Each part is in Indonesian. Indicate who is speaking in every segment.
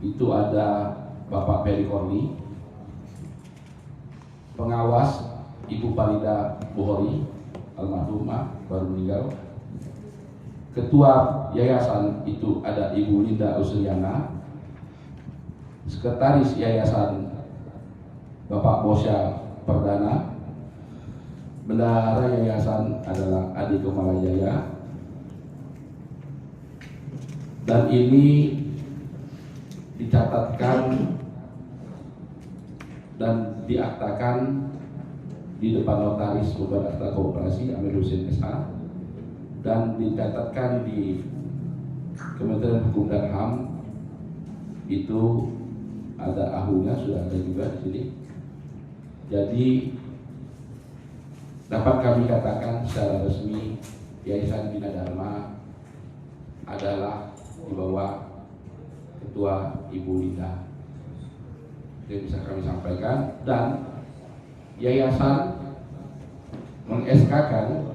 Speaker 1: itu ada Bapak Peri Korni, pengawas Ibu Farida Bukhori almarhumah baru meninggal, ketua yayasan itu ada Ibu Linda Usriana, sekretaris yayasan Bapak Bosya Perdana, bendahara yayasan adalah Adi Kemalajaya, dan ini dicatatkan dan diaktakan di depan notaris Badan Akta Koperasi Amir Husin SH, dan dicatatkan di Kementerian Hukum dan HAM. Itu ada ahunya, sudah ada juga di sini. Jadi dapat kami katakan secara resmi Yayasan Bina Dharma adalah di bawah Ketua Ibu Linda. Itu bisa kami sampaikan, dan yayasan meng-SK-kan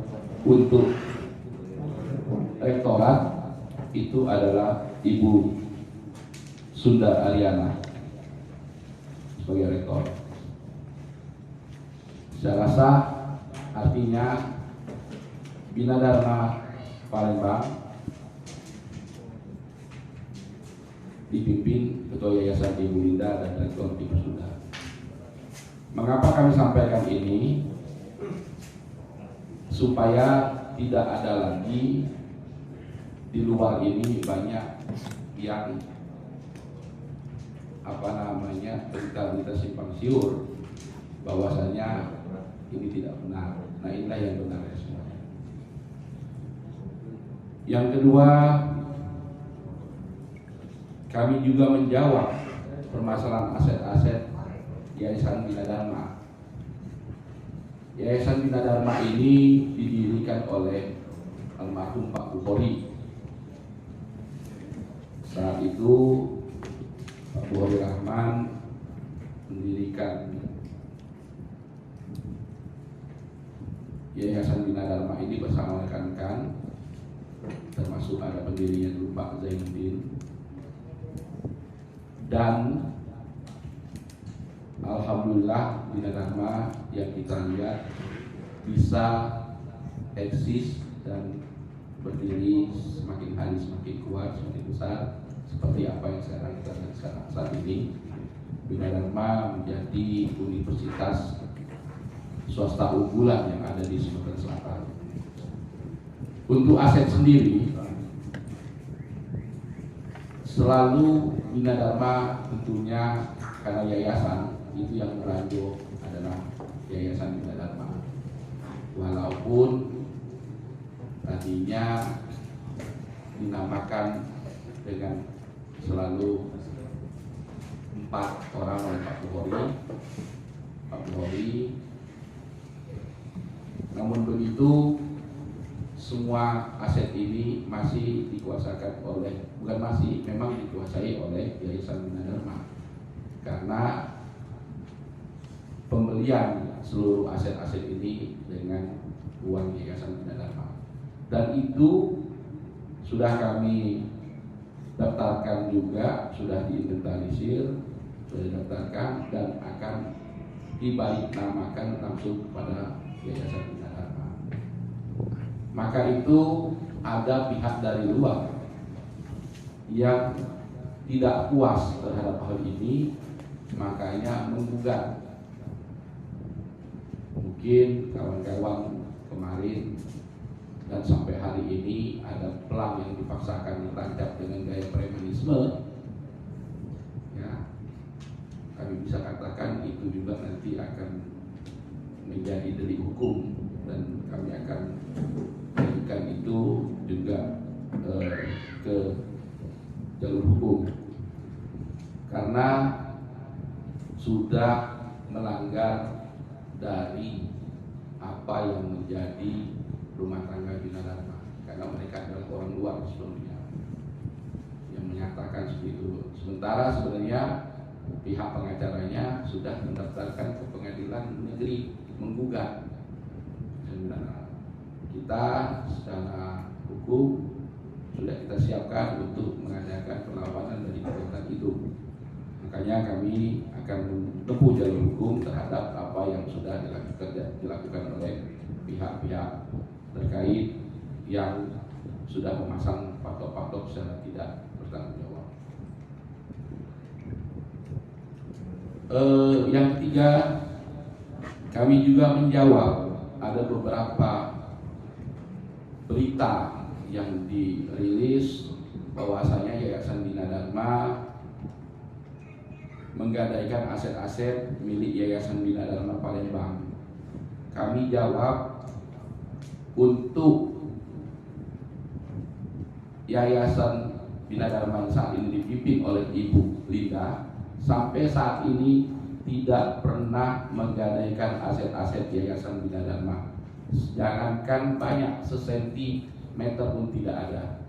Speaker 1: untuk rektorat itu adalah Ibu Sunda Ariana sebagai rektor. Saya rasa artinya Bina Dharma Palembang dipimpin Ketua Yayasan Ibu Linda dan Rektor Ibu Sunda. Mengapa kami sampaikan ini? Supaya tidak ada lagi di luar ini banyak yang berita-berita simpang siur bahwasanya ini tidak benar. Nah, inilah yang benar ya semuanya. Yang kedua, kami juga menjawab permasalahan aset-aset Yayasan Bina Dharma. Yayasan Bina Dharma ini didirikan oleh almarhum Pak Bukhori. Saat itu Pak Bukhori Rahman mendirikan Yayasan Bina Dharma ini bersama rekan-rekan, termasuk ada pendirinya dulu Pak Zainuddin. Dan alhamdulillah Bina Dharma yang kita lihat bisa eksis dan berdiri semakin hari semakin kuat, semakin besar, seperti apa yang sekarang kita lihat saat ini. Bina Dharma menjadi universitas swasta unggulan yang ada di Sumatera Selatan. Untuk aset sendiri, selalu Bina Dharma tentunya karena yayasan itu yang meranjuk adalah Yayasan Bina Dharma. Walaupun tadinya dinamakan dengan selalu 4 orang oleh Pak Bukhori. Namun begitu, semua aset ini masih dikuasakan oleh, bukan masih, memang dikuasai oleh Yayasan Bina Dharma, karena pembelian seluruh aset-aset ini dengan uang Yayasan Bina Dharma. Dan itu sudah kami daftarkan juga, sudah diinventarisir, sudah didaftarkan, dan akan dibalik namakan langsung kepada Yayasan Bina Dharma. Maka itu ada pihak dari luar yang tidak puas terhadap hal ini, makanya menggugat. Mungkin kawan-kawan kemarin dan sampai hari ini ada pelang yang dipaksakan ditancap dengan gaya premanisme. Ya, kami bisa katakan itu juga nanti akan menjadi delik hukum, dan kami akan jadikan itu juga ke jalur hukum, karena sudah melanggar dari apa yang menjadi rumah tangga Bina Dharma, karena mereka adalah orang luar sebelumnya yang menyatakan seperti itu. Sementara sebenarnya pihak pengacaranya sudah mendaftarkan ke pengadilan negeri menggugat. Sebenarnya kita secara hukum sudah kita siapkan untuk mengadakan perlawanan dari gugatan itu. kami akan menempuh jalur hukum terhadap apa yang sudah dilakukan oleh pihak-pihak terkait yang sudah memasang patok-patok secara tidak bertanggung jawab. Yang ketiga, kami juga menjawab ada beberapa berita yang dirilis bahwasanya Yayasan Bina Dharma menggadaikan aset-aset milik Yayasan Bina Dharma Palembang. Kami jawab, untuk Yayasan Bina Dharma yang saat ini dipimpin oleh Ibu Linda sampai saat ini tidak pernah menggadaikan aset-aset Yayasan Bina Dharma. Jangankan banyak, sesentimeter pun tidak ada.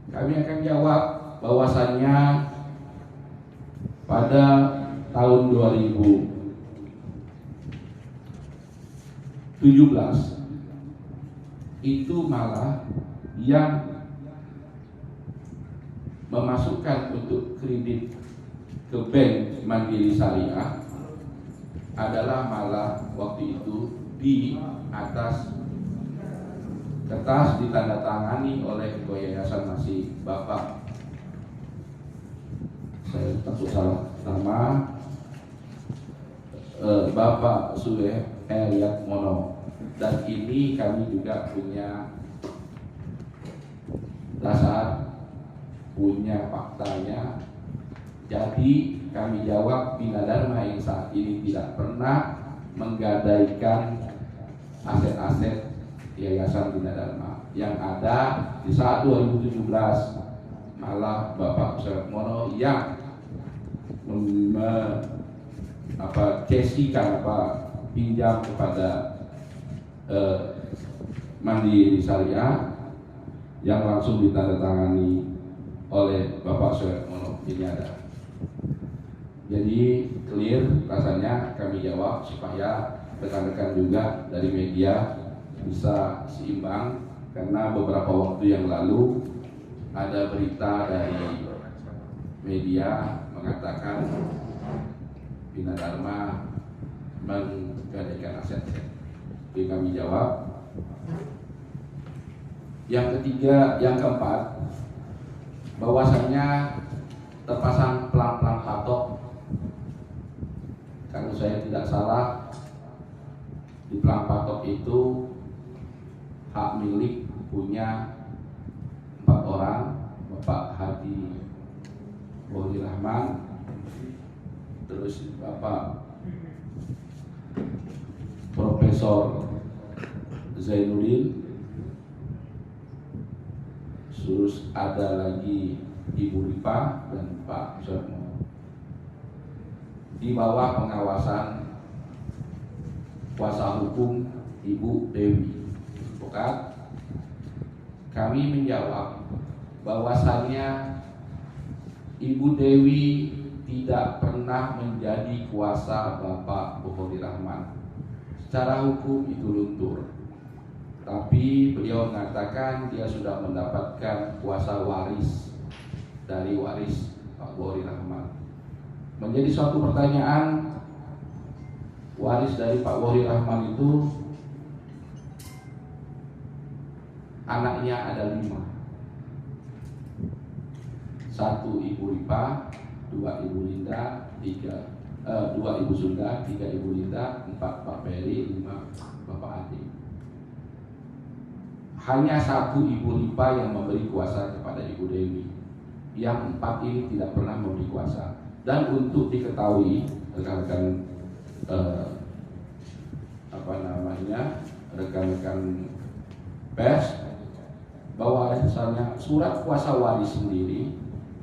Speaker 1: Kami akan jawab bahwasannya pada tahun 2017 itu malah yang memasukkan untuk kredit ke Bank Mandiri Syariah adalah malah waktu itu di atas kertas ditandatangani oleh Ketua Yayasan masih Bapak, saya takut salah nama, Bapak Suhe Heriat Mono. Dan ini kami juga punya dasar, punya faktanya. Jadi kami jawab, Bina Dharma yang saat ini tidak pernah menggadaikan aset-aset Yayasan Bina Dharma. Yang ada di saat 2017 malah Bapak Suhe Mono yang cesikan pinjam kepada Mandiri Syariah yang langsung ditandatangani oleh Bapak Suhe Mono. Ini ada. Jadi clear rasanya kami jawab supaya rekan-rekan juga dari media bisa seimbang, karena beberapa waktu yang lalu ada berita dari media mengatakan Bina Dharma menggadaikan aset-aset. Jadi kami jawab. Yang ketiga, yang keempat, bahwasannya terpasang pelang-pelang patok. Kalau saya tidak salah, di pelang patok itu hak milik punya 4 orang, Bapak Hadi Wali Rahman, terus Bapak Profesor Zainuddin, terus ada lagi Ibu Ripa dan Pak Suhermo, di bawah pengawasan kuasa hukum Ibu Dewi. Bukan? Kami menjawab bahwasannya Ibu Dewi tidak pernah menjadi kuasa Bapak Bukhari Rahman. Secara hukum itu luntur, tapi beliau mengatakan dia sudah mendapatkan kuasa waris dari waris Pak Bukhari Rahman. Menjadi suatu pertanyaan, waris dari Pak Bukhari Rahman itu anaknya ada 5. 1 Ibu Ripa, 2 Ibu Linda, 2 Ibu Sunda, 3 Ibu Linda, 4 Pak Peri, 5 Bapak Adi. Hanya 1 Ibu Ripa yang memberi kuasa kepada Ibu Dewi. Yang 4 ini tidak pernah memberi kuasa. Dan untuk diketahui rekan-rekan rekan-rekan pers, bahwa misalnya surat kuasa waris sendiri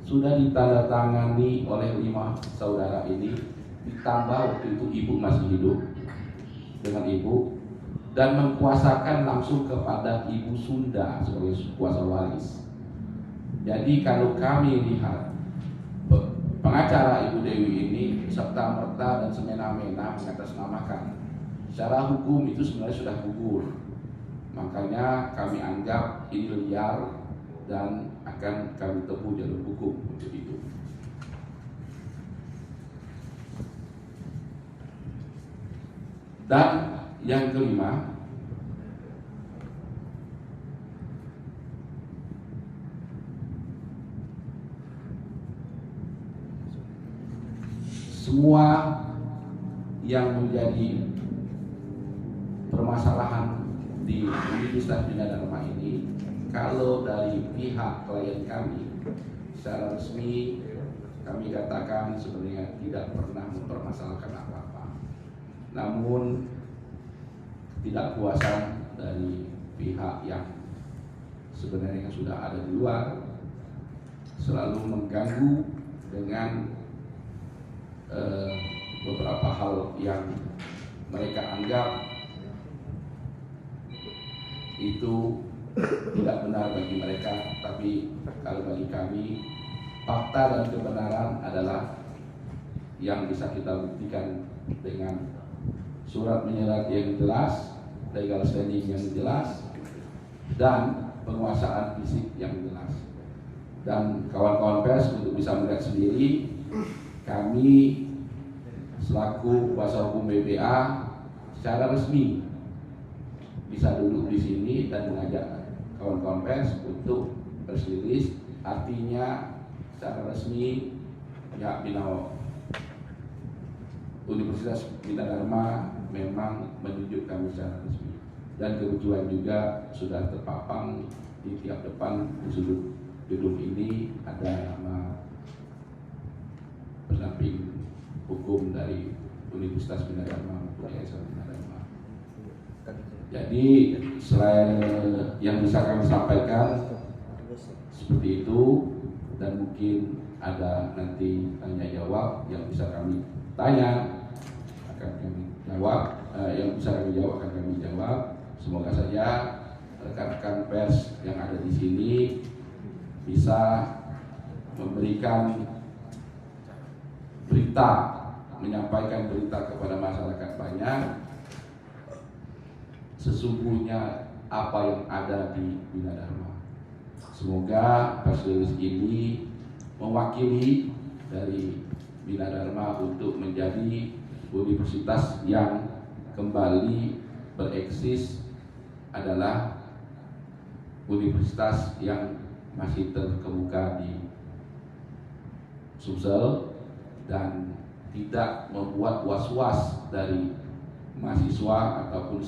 Speaker 1: sudah ditandatangani oleh 5 saudara ini, ditambah waktu itu ibu masih hidup dengan ibu, dan mengkuasakan langsung kepada Ibu Sunda sebagai kuasa waris. Jadi kalau kami lihat pengacara Ibu Dewi ini serta merta dan semena-mena mengatasnamakan, secara hukum itu sebenarnya sudah gugur. Makanya kami anggap ini liar dan akan kami tempuh jalur hukum untuk itu. Dan yang kelima, semua yang menjadi permasalahan di Universitas Bina Dharma ini, kalau dari pihak klien kami secara resmi kami katakan sebenarnya tidak pernah mempermasalahkan apa-apa. Namun ketidakpuasan dari pihak yang sebenarnya sudah ada di luar selalu mengganggu dengan beberapa hal yang mereka anggap itu tidak benar bagi mereka, tapi kalau bagi kami fakta dan kebenaran adalah yang bisa kita buktikan dengan surat menyurat yang jelas, legal standing yang jelas, dan penguasaan fisik yang jelas. Dan kawan-kawan pers untuk bisa melihat sendiri, kami selaku kuasa hukum BPA secara resmi bisa duduk di sini dan mengajak kawan-kawan pers untuk press release, artinya secara resmi pihak Universitas Bina Dharma memang menunjuk kami secara resmi, dan kebetulan juga sudah terpapang di tiap depan di sudut gedung ini ada nama pendamping hukum dari Universitas Bina Dharma maupun Yayasan Bina Dharma. Jadi selain yang bisa kami sampaikan seperti itu, dan mungkin ada nanti tanya jawab yang bisa kami tanya akan kami jawab, yang bisa kami jawab akan kami jawab. Semoga saja rekan-rekan pers yang ada di sini bisa memberikan berita, menyampaikan berita kepada masyarakat banyak sesungguhnya apa yang ada di Bina Dharma. Semoga press release ini mewakili dari Bina Dharma untuk menjadi universitas yang kembali bereksis, adalah universitas yang masih terkemuka di Sumsel dan tidak membuat was-was dari mahasiswa ataupun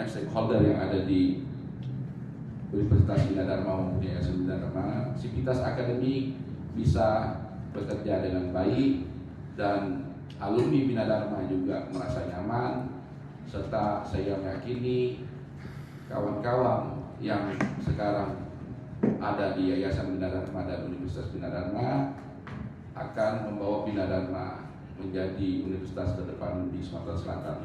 Speaker 1: stakeholder yang ada di Universitas Bina Dharma maupun Yayasan Bina Dharma. Sivitas akademik bisa bekerja dengan baik dan alumni Bina Dharma juga merasa nyaman, serta saya meyakini kawan-kawan yang sekarang ada di Yayasan Bina Dharma dan Universitas Bina Dharma akan membawa Bina Dharma menjadi universitas terdepan di Sumatera Selatan.